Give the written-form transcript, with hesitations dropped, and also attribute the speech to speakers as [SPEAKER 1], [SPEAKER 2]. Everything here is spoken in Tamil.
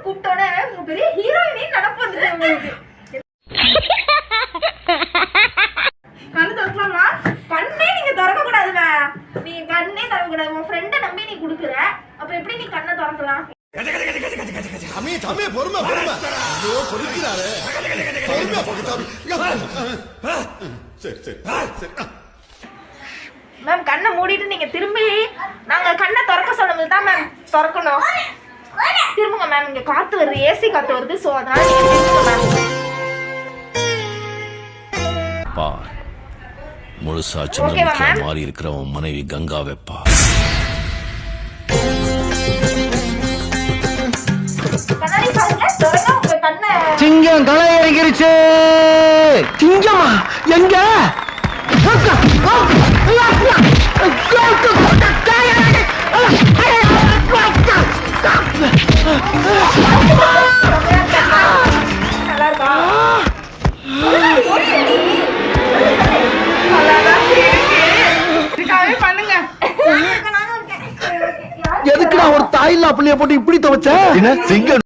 [SPEAKER 1] கூப்பிட்டோன்னே உங்க பெரிய ஹீரோயினே நினப்பு வந்துட்டு உங்களுக்கு. கண்ணு திறக்கலாமா? கண்ணே நீங்க திறக்க கூடாதுங்க. நீங்க கண்ணே திறக்க கூடாது. உன் ஃப்ரெண்டை நம்பி நீ குடுக்குற, அப்புறம் எப்படி நீ கண்ணை திறக்கலாம்? மேம் கண்ணை மூடிட்டு நீங்க திரும்பி நாங்க கண்ணை திறக்க சொல்லும்போது தான் மேம் திறக்கணும். திரும்புங்க மேம், இங்க காத்து வருது, ஏசி காத்து வருது, சோ அதனால நீங்க திரும்புங்க மேம்.
[SPEAKER 2] முழுசா சந்திரமுகியா மாறி இருக்கிறவன் மனைவி கங்கா வெப்பா.
[SPEAKER 1] கண்ணாடி பாருங்க, திறங்க உங்க கண்ணை.
[SPEAKER 3] சிங்கம் களை இறங்கிருச்சு. சிங்கமா எங்க?
[SPEAKER 1] நல்லா இருக்கா?
[SPEAKER 3] எதுக்குடா ஒரு தாயில்லா புள்ளைய போட்டு இப்படி துவைச்ச?